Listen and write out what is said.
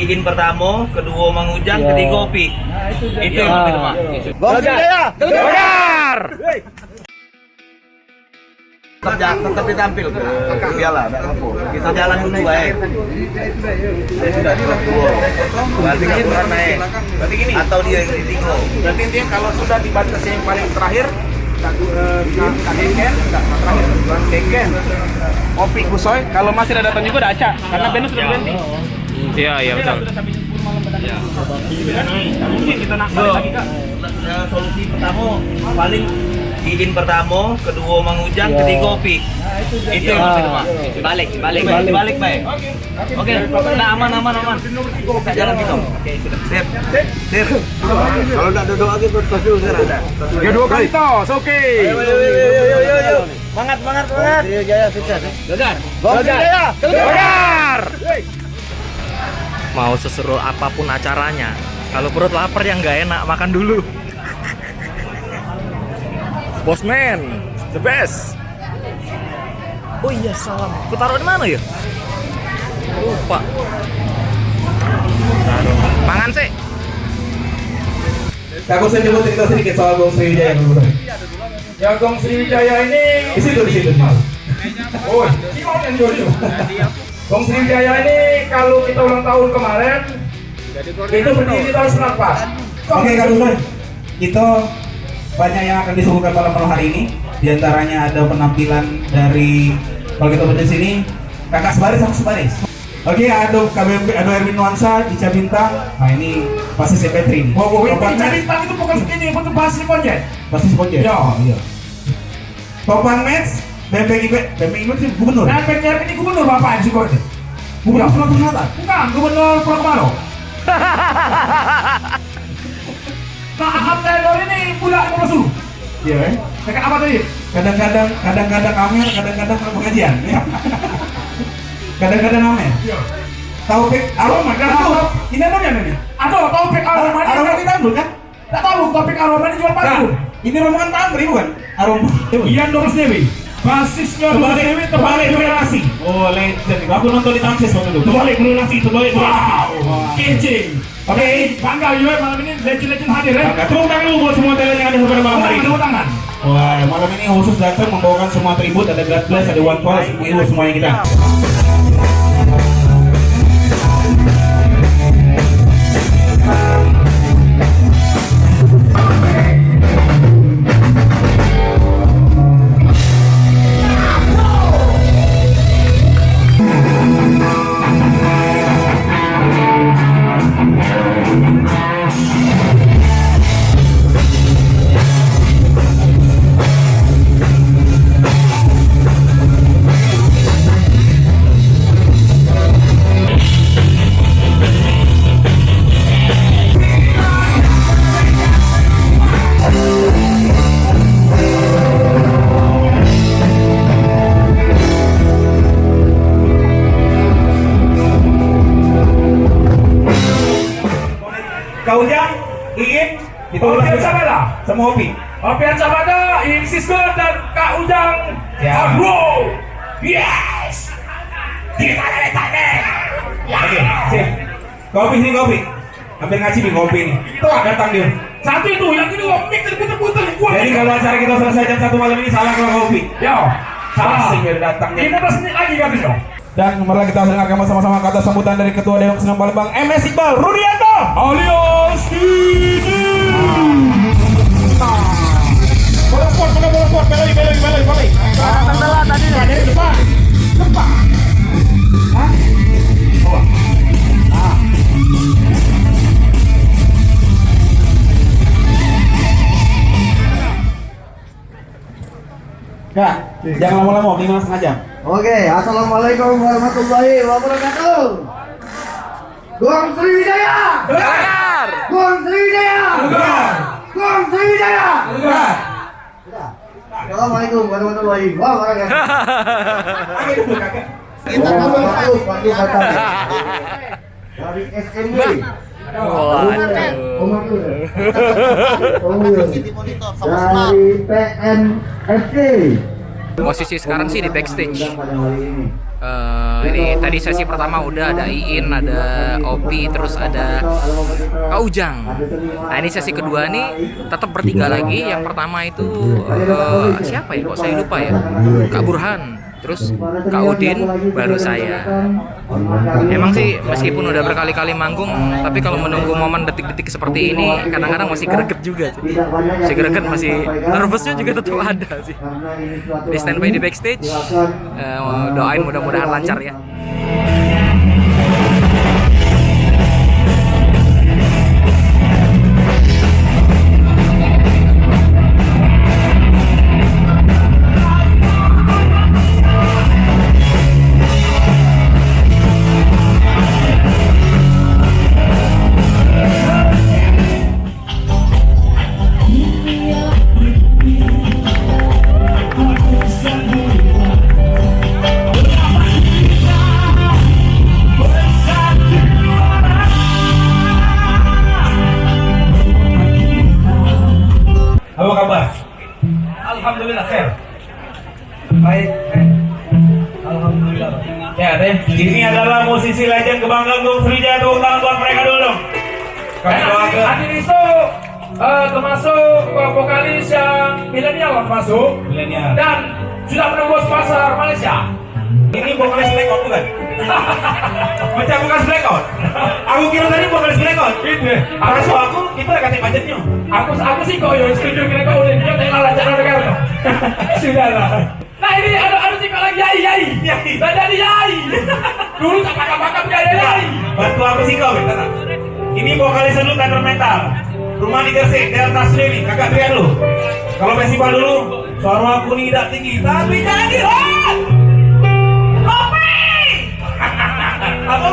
izin pertama, kedua Mang Ujang, ketiga Opi. Itu yang itu mah. Gong Sriwijaya. Benar. Tetap ditampil ke piala, kita jalan dulu baik. Berarti kan bukan naik. Berarti gini. Atau dia yang ditinggo. Berarti intinya kalau sudah di batas yang paling terakhir, Keken, Opi, Kusoy. Kalau masih ada datang juga ada Aca, karena Benus sudah berhenti. Iya, iya betul. Mungkin kita nak balik lagi kak. Solusi pertama paling izin pertama, kedua Mang Ujang, ketiga Opi. Itu yang itu mah. Balik baik. Oke, udah aman. Kita jalan gitu. Oke, sip. Kalau enggak ada doa gitu pasti usir ada. Ya dua kali tos, oke. Ayo. Semangat. Sriwijaya sukses. Gong Sriwijaya. Benar. Mau seseru apapun acaranya, kalau perut lapar yang nggak enak makan dulu. Bosman, the best. Oh iya salam. Aku taruh di mana ya? Lupa. Taruh. Mangan sih. Aku saya coba cerita sedikit soal Gong Sriwijaya dulu. Ya Gong Sriwijaya ini. Di situ. Oh, Simon yang jodoh. Gong Sriwijaya ini kalau kita ulang tahun kemarin, itu berdiri tahun 94. Oke, Kak Ruslan. Itu banyak yang akan disuguhkan malam hari ini. Di antaranya ada penampilan dari, kalau kita baca sini, kakak sebaris. Oke, ada KBMP, ada Erwin Nuansa, Ica Bintang. Nah ini pasti CP3 ini. Ica Bintang itu bukan segini, itu basis Ponjet. Pasti Sponjet. Iya. Topan Match, Bempeng Ibe sih gubernur. Dan PTR ini gubernur Bapak MC Gordon. Gubernur Sulawesi Selatan. Bukan, gubernur Pulau Kemaro. Nah, Ahmad Taylor ini budak Pulau Sulu. Iya, Dekat apa tadi? kadang-kadang Amer, kadang-kadang pengajian. Ya. Kadang-kadang Amer. Iya. Taufik Aroma kan tuh. Ini namanya ini. Aduh, Taufik Aroma ini. Aroma kita dulu kan? Tak tahu Taufik Aroma ini jual Nah, parfum. ini rombongan pabrik bukan? Aroma. Ian Doros Dewi. Basisnya Doros Dewi terbalik relasi. Oh, legend. Aku nonton di Tamsis waktu itu. Terbalik relasi. Wow. Kece. Oke. Bangga juga malam ini legend hadir ya. Tepuk tangan dulu buat semua talent yang ada pada malam hari ini. Tepuk tangan. Wah, malam ini khusus datang membawakan semua atribut, ada God Bless, ada One Falls, itu semuanya kita. Kau Ujang, Iin, itu Opi Sabada. sama Hopi. Opi Sabada, Iin Sisko dan Kak Ujang. Ya. Bro. Yes. Kita tanya. Oke, sip. Kopi sini kopi. Ambil ngaji nih kopi nih. Tuh datang dia. Satu itu, yang kedua puter. Jadi kalau acara kita selesai jam 1 malam ini salah kalau kopi. Ya. Salah. Asing dia datangnya. 15 menit lagi katanya. Dan kembali lagi kita dengarkan sama-sama kata sambutan dari Ketua Dewan Senam Palembang MS Iqbal Rudianto alias Didi. Bola sport, balik. Tenggelam tadi nih. Dari depan. Hah? Bawah. Nah. Ya, jangan lama-lama, 5,5 jam. Oke, assalamualaikum warahmatullahi wabarakatuh. Gong Sriwijaya. Benar. Gong Sriwijaya. Gong Sriwijaya. Sudah. Assalamualaikum warahmatullahi wabarakatuh. Kita waduh kata dari SMB. Dari PNFC. Posisi sekarang sih di backstage. Pada hari ini. Ini tadi sesi pertama udah ada Iin, ada Opi, terus ada Kak Ujang. Nah ini sesi kedua nih tetap bertiga lagi. Yang pertama itu siapa ya? Kok saya lupa ya? Kak Burhan, terus Kak Udin, baru saya. Emang sih meskipun udah berkali-kali manggung, tapi kalau menunggu momen detik-detik seperti ini kadang-kadang masih greget juga sih. Masih greget, masih nervousnya juga tetap ada sih. Di standby di backstage, doain mudah-mudahan lancar ya. Apa kabar? Alhamdulillah khair. Baik. Alhamdulillah. Ya, Teh. Ini adalah musisi legend kebanggaan Gung Sriwijaya. Tepuk tangan buat mereka dulu. Kami doakan. Adi Riso termasuk vokalis yang milenial masuk. Milenial. Dan sudah menembus pasar Malaysia. Ini vokalis blackout bukan? Macam vokalis blackout. Aku kira tadi vokalis blackout. Itu. Aku kita kasih budgetnya. Aku sih kok ya setuju kira kau udah dia tengah lancar negara. Sudahlah. Nah ini ada sih lagi yai. Sudah jadi yai. Dulu tak pakam yai. Bantu aku sih kau bentar. Ini vokalis dulu Thunder Metal. Rumah di Gresik, Delta Studio ini. Kakak teriak dulu. Kalau festival dulu, suara aku nih tidak tinggi, tapi jadi hot. Kopi. Apa?